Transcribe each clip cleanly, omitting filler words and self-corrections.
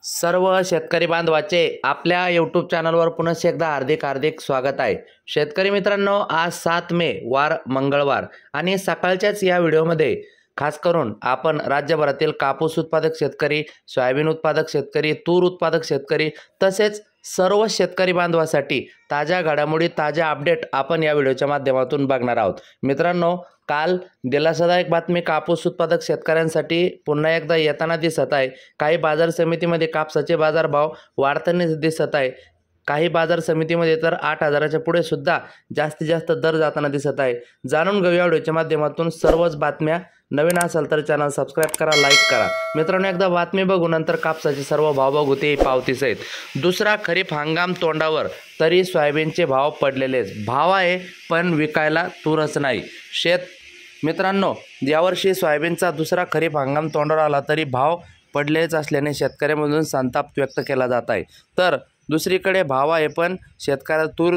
सर्व शेतकरी बांधवाचे आपल्या यूट्यूब चॅनलवर पुन्हा एकदा हार्दिक स्वागत आहे। शेतकरी मित्रांनो, आज 7 मे वार मंगळवार आणि सकाळच्याच या व्हिडिओमध्ये खास करून आपण राज्यभरातील कापूस उत्पादक शेतकरी, सोयाबीन उत्पादक शेतकरी, तूर उत्पादक शेतकरी तसेच सर्व शेतकरी बांधवासाठी ताज्या घडामोडी, ताज्या अपडेट आपण या व्हिडिओच्या माध्यमातून बघणार आहोत। मित्रांनो, काल दिलासादायक बातमी कापूस उत्पादक शेतकऱ्यांसाठी पुन्हा एकदा येताना दिसत आहे। काही बाजार समितीमध्ये कापसाचे बाजारभाव वाढताना दिसत आहे। काही बाजार समितीमध्ये तर 8,000च्या पुढे सुद्धा जास्तीत जास्त दर जाताना दिसत आहे। जाणून घेऊया व्हिडिओच्या माध्यमातून सर्वच बातम्या। नवीन असाल तर चॅनल सबस्क्राइब करा, लाईक करा। मित्रांनो, एकदा बातमी बघू नंतर कापसाचे सर्व भाव बघू ते पावती सहित। दुसरा खरीप हंगाम तोंडावर तरी सोयाबीनचे भाव पडलेलेच। भाव आहे पण विकायला तूरच नाही। मित्रांनो, यावर्षी सोयाबीनचा दुसरा खरीप हंगाम तोंडावर आला तरी भाव पडलेच असल्याने शेतकऱ्यांमधून संताप व्यक्त केला जात आहे। तर दुसरीकडे भाव आहे पण शेतकऱ्याजवळ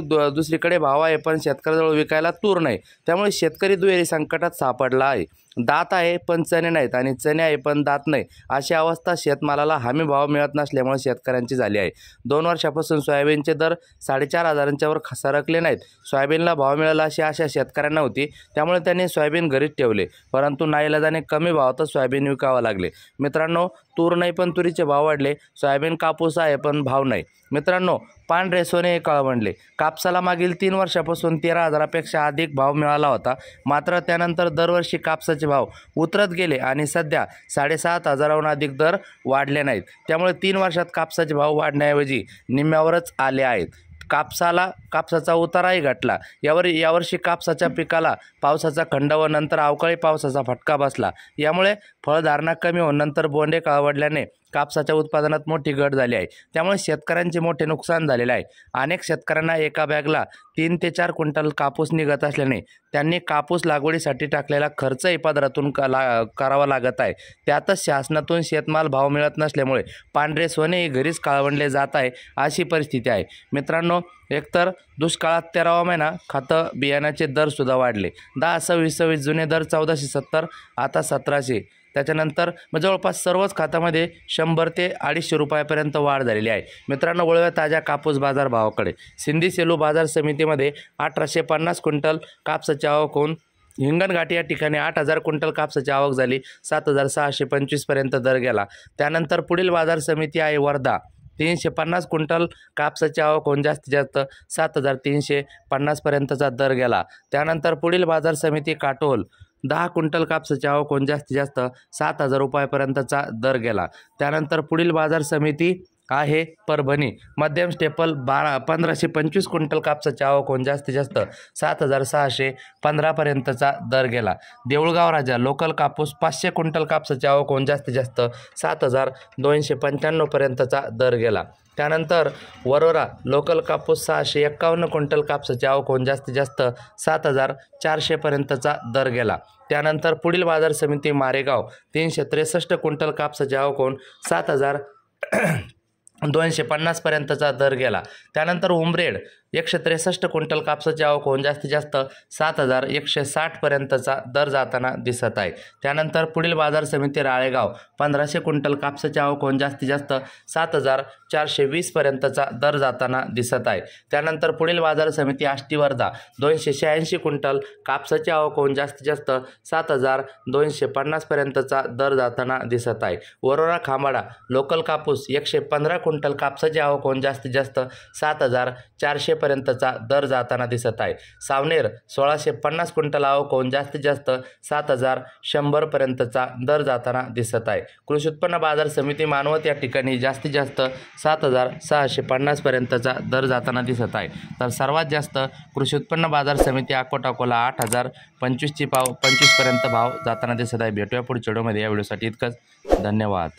विकायला तूर नाही। त्यामुळे शेतकरी दुहेरी संकटात सापडला आहे। दात आहे पण चणे नाहीत आणि चणे आहे पण दात नाही, अशी अवस्था शेतमालाला हमी भाव मिळत नसल्यामुळे शेतकऱ्यांची झाली आहे। 2 वर्षापासून सोयाबीनचे दर 4,500च्या वर सरकले नाहीत। सोयाबीनला भाव मिळाला अशी आशा शेतकऱ्यांना होती, त्यामुळे त्यांनी सोयाबीन घरीच ठेवले, परंतु नाईलाजाने कमी भावात सोयाबीन विकावे लागले। मित्रांनो, तूर नाही पण तुरीचे भाव वाढले। सोयाबीन कापूस आहे पण भाव नाही। मित्रांनो, पांढरे सोने काळवंडले। कापसाला मागील 3 वर्षापासून 13,000पेक्षा अधिक भाव मिळाला होता, मात्र त्यानंतर दरवर्षी कापसाचे भाव उतरत गेले आणि सध्या 7,500हून अधिक दर वाढले नाहीत। त्यामुळे 3 वर्षात कापसाचे भाव वाढण्याऐवजी निम्म्यावरच आले आहेत। कापसाचा उताराही घटला। यावर्षी कापसाच्या पिकाला पावसाचा खंड व नंतर अवकाळी पावसाचा फटका बसला। यामुळे फळधारणा कमी होऊन नंतर बोंडे काळवडल्याने कापसाच्या उत्पादनात मोठी घट झाली आहे। त्यामुळे शेतकऱ्यांचे मोठे नुकसान झालेले आहे। अनेक शेतकऱ्यांना एका बॅगला 3 ते 4 क्विंटल कापूस निघत असल्याने त्यांनी कापूस लागवडीसाठी टाकलेला खर्चही पदरातून करावा लागत आहे। त्यातच शासनातून शेतमाल भाव मिळत नसल्यामुळे पांढरे सोनेही घरीच काळवंडले जात आहे, अशी परिस्थिती आहे। मित्रांनो, एकतर दुष्काळात 13वा महिना खतं बियाण्याचे दर सुद्धा वाढले। 10-26 जुने दर 1470, आता 1700। त्याच्यानंतर जवळपास सर्वच खात्यामध्ये 100 ते 250 रुपयापर्यंत वाढ झालेली आहे। मित्रांनो, वळूया ताज्या कापूस बाजार भावाकडे। सिंधी सेलू बाजार समितीमध्ये 1850 क्विंटल कापसाची आवक होऊन हिंगणघाट या ठिकाणी 8,000 क्विंटल कापसाची आवक झाली। 7,625 पर्यंत दर गेला। त्यानंतर पुढील बाजार समिती आहे वर्धा। 350 क्विंटल कापसाची आवक होऊन जास्तीत जास्त 7,350 पर्यंतचा दर गेला। त्यानंतर पुढील बाजार समिती काटोल। 10 क्विंटल कापसाची आवक होऊन जास्तीत जास्त 7,000 रुपयापर्यंतचा दर गेला। त्यानंतर पुढील बाजार समिती आहे परभणी। मध्यम स्टेपल 1,525 क्विंटल कापसाची आवक होऊन जास्तीत जास्त 7,615 पर्यंतचा दर गेला। देऊळगाव राजा लोकल कापूस 500 क्विंटल कापसाची आवक होऊन जास्तीत जास्त 7,295 पर्यंतचा दर गेला। त्यानंतर वरोरा लोकल कापूस 651 क्विंटल कापसाची आवक होऊन जास्तीत जास्त 7,400 पर्यंतचा दर गेला। त्यानंतर पुढील बाजार समिती मारेगाव। 363 क्विंटल कापसाची आवक होऊन 7,250 पर्यंतचा दर गेला। त्यानंतर उमरेड 163 क्विंटल कापसाची आवक होऊन जास्तीत जास्त 7,160 पर्यंतचा दर जाताना दिसत आहे। त्यानंतर पुढील बाजार समिती राळेगाव। 1,500 क्विंटल कापसाची आवक होऊन जास्तीत जास्त 7,420 पर्यंतचा दर जाताना दिसत आहे। त्यानंतर पुढील बाजार समिती आष्टी वर्धा। 286 क्विंटल कापसाची आवक होऊन जास्तीत जास्त 7,250 पर्यंतचा दर जाताना दिसत आहे। वरोरा खांबाडा लोकल कापूस 115 क्विंटल कापसाची आवक होऊन जास्तीत जास्त 7,400 पर्यंतचा दर जाताना दिसत आहे। सावनेर 1,650 क्विंटल आवक होऊन जास्तीत जास्त 7,100 पर्यंतचा दर जाताना दिसत आहे। कृषी उत्पन्न बाजार समिती मानवत या ठिकाणी जास्तीत जास्त 7,650 पर्यंतचा दर जाताना दिसत आहे। तर सर्वात जास्त कृषी उत्पन्न बाजार समिती अकोला 8,025 पर्यंत भाव जाताना दिसत आहे। भेटूया पुढच्या व्हिडिओमध्ये। या व्हिडिओसाठी इतकंच, धन्यवाद।